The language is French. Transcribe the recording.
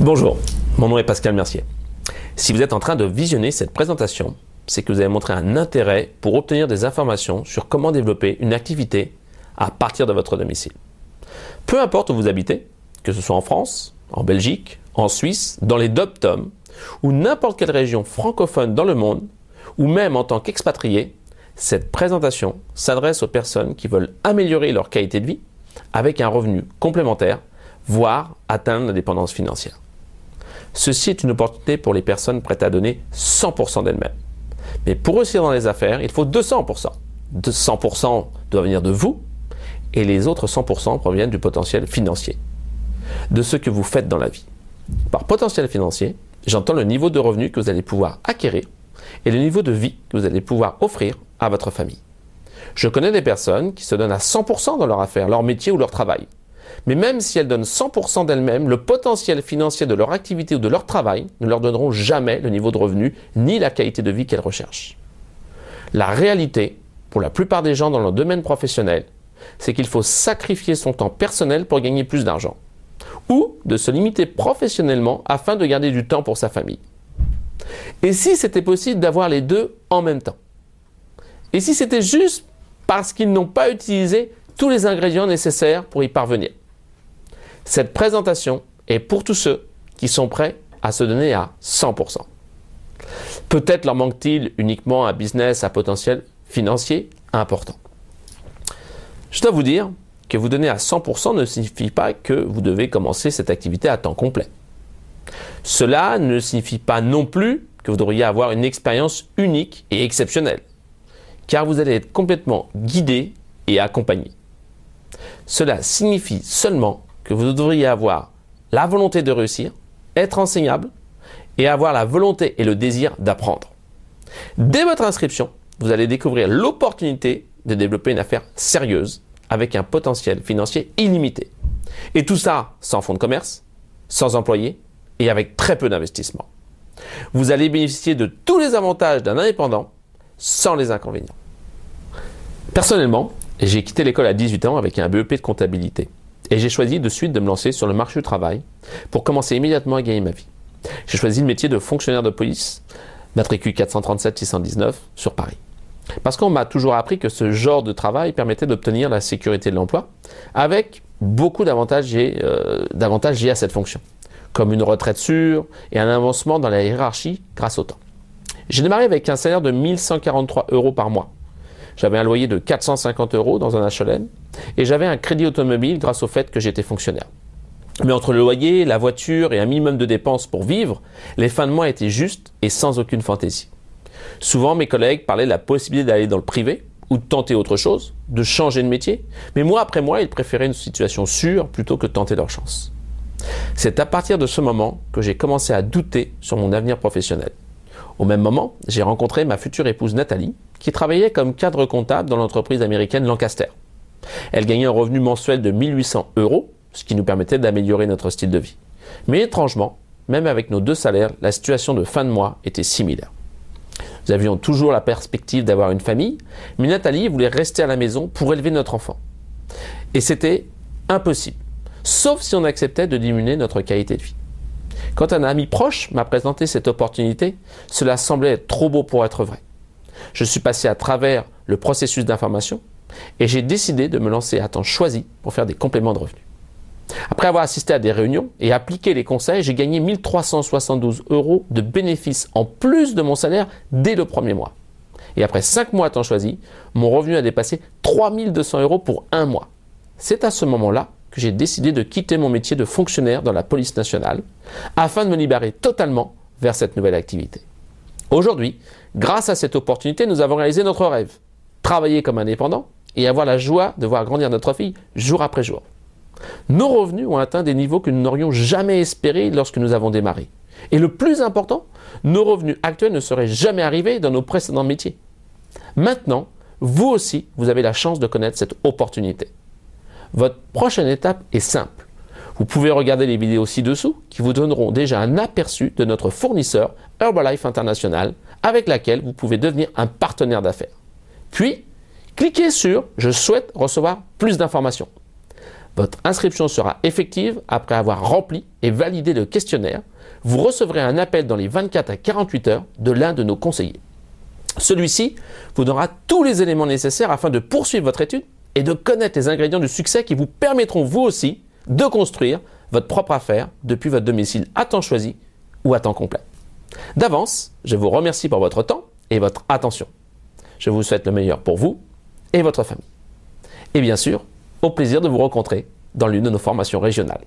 Bonjour, mon nom est Pascal Mercier. Si vous êtes en train de visionner cette présentation, c'est que vous avez montré un intérêt pour obtenir des informations sur comment développer une activité à partir de votre domicile. Peu importe où vous habitez, que ce soit en France, en Belgique, en Suisse, dans les DOM ou n'importe quelle région francophone dans le monde, ou même en tant qu'expatrié, cette présentation s'adresse aux personnes qui veulent améliorer leur qualité de vie avec un revenu complémentaire, voire atteindre l'indépendance financière. Ceci est une opportunité pour les personnes prêtes à donner 100% d'elles-mêmes. Mais pour réussir dans les affaires, il faut 200%. 100% doit venir de vous et les autres 100% proviennent du potentiel financier, de ce que vous faites dans la vie. Par potentiel financier, j'entends le niveau de revenu que vous allez pouvoir acquérir et le niveau de vie que vous allez pouvoir offrir à votre famille. Je connais des personnes qui se donnent à 100% dans leur affaire, leur métier ou leur travail. Mais même si elles donnent 100% d'elles-mêmes, le potentiel financier de leur activité ou de leur travail ne leur donneront jamais le niveau de revenu ni la qualité de vie qu'elles recherchent. La réalité, pour la plupart des gens dans leur domaine professionnel, c'est qu'il faut sacrifier son temps personnel pour gagner plus d'argent, ou de se limiter professionnellement afin de garder du temps pour sa famille. Et si c'était possible d'avoir les deux en même temps? Et si c'était juste parce qu'ils n'ont pas utilisé tous les ingrédients nécessaires pour y parvenir? Cette présentation est pour tous ceux qui sont prêts à se donner à 100%. Peut-être leur manque-t-il uniquement un business à potentiel financier important. Je dois vous dire que vous donner à 100% ne signifie pas que vous devez commencer cette activité à temps complet. Cela ne signifie pas non plus que vous devriez avoir une expérience unique et exceptionnelle, car vous allez être complètement guidé et accompagné. Cela signifie seulement que vous devriez avoir la volonté de réussir, être enseignable et avoir la volonté et le désir d'apprendre. Dès votre inscription, vous allez découvrir l'opportunité de développer une affaire sérieuse avec un potentiel financier illimité. Et tout ça sans fonds de commerce, sans employés et avec très peu d'investissement. Vous allez bénéficier de tous les avantages d'un indépendant sans les inconvénients. Personnellement, j'ai quitté l'école à 18 ans avec un BEP de comptabilité et j'ai choisi de suite de me lancer sur le marché du travail pour commencer immédiatement à gagner ma vie. J'ai choisi le métier de fonctionnaire de police, matricule 437-619 sur Paris. Parce qu'on m'a toujours appris que ce genre de travail permettait d'obtenir la sécurité de l'emploi avec beaucoup d'avantages liés à cette fonction, comme une retraite sûre et un avancement dans la hiérarchie grâce au temps. J'ai démarré avec un salaire de 1 143 € par mois. J'avais un loyer de 450 € dans un HLM et j'avais un crédit automobile grâce au fait que j'étais fonctionnaire. Mais entre le loyer, la voiture et un minimum de dépenses pour vivre, les fins de mois étaient justes et sans aucune fantaisie. Souvent, mes collègues parlaient de la possibilité d'aller dans le privé ou de tenter autre chose, de changer de métier, mais mois après mois, ils préféraient une situation sûre plutôt que de tenter leur chance. C'est à partir de ce moment que j'ai commencé à douter sur mon avenir professionnel. Au même moment, j'ai rencontré ma future épouse Nathalie, qui travaillait comme cadre comptable dans l'entreprise américaine Lancaster. Elle gagnait un revenu mensuel de 1 800 €, ce qui nous permettait d'améliorer notre style de vie. Mais étrangement, même avec nos deux salaires, la situation de fin de mois était similaire. Nous avions toujours la perspective d'avoir une famille, mais Nathalie voulait rester à la maison pour élever notre enfant. Et c'était impossible, sauf si on acceptait de diminuer notre qualité de vie. Quand un ami proche m'a présenté cette opportunité, cela semblait être trop beau pour être vrai. Je suis passé à travers le processus d'information et j'ai décidé de me lancer à temps choisi pour faire des compléments de revenus. Après avoir assisté à des réunions et appliqué les conseils, j'ai gagné 1 372 € de bénéfices en plus de mon salaire dès le premier mois. Et après 5 mois à temps choisi, mon revenu a dépassé 3 200 € pour un mois. C'est à ce moment-là que j'ai décidé de quitter mon métier de fonctionnaire dans la police nationale afin de me libérer totalement vers cette nouvelle activité. Aujourd'hui, grâce à cette opportunité, nous avons réalisé notre rêve, travailler comme indépendant et avoir la joie de voir grandir notre fille jour après jour. Nos revenus ont atteint des niveaux que nous n'aurions jamais espérés lorsque nous avons démarré. Et le plus important, nos revenus actuels ne seraient jamais arrivés dans nos précédents métiers. Maintenant, vous aussi, vous avez la chance de connaître cette opportunité. Votre prochaine étape est simple. Vous pouvez regarder les vidéos ci-dessous qui vous donneront déjà un aperçu de notre fournisseur Herbalife International avec laquelle vous pouvez devenir un partenaire d'affaires. Puis, cliquez sur « Je souhaite recevoir plus d'informations ». Votre inscription sera effective après avoir rempli et validé le questionnaire. Vous recevrez un appel dans les 24 à 48 heures de l'un de nos conseillers. Celui-ci vous donnera tous les éléments nécessaires afin de poursuivre votre étude et de connaître les ingrédients du succès qui vous permettront vous aussi de construire votre propre affaire depuis votre domicile à temps choisi ou à temps complet. D'avance, je vous remercie pour votre temps et votre attention. Je vous souhaite le meilleur pour vous et votre famille. Et bien sûr, au plaisir de vous rencontrer dans l'une de nos formations régionales.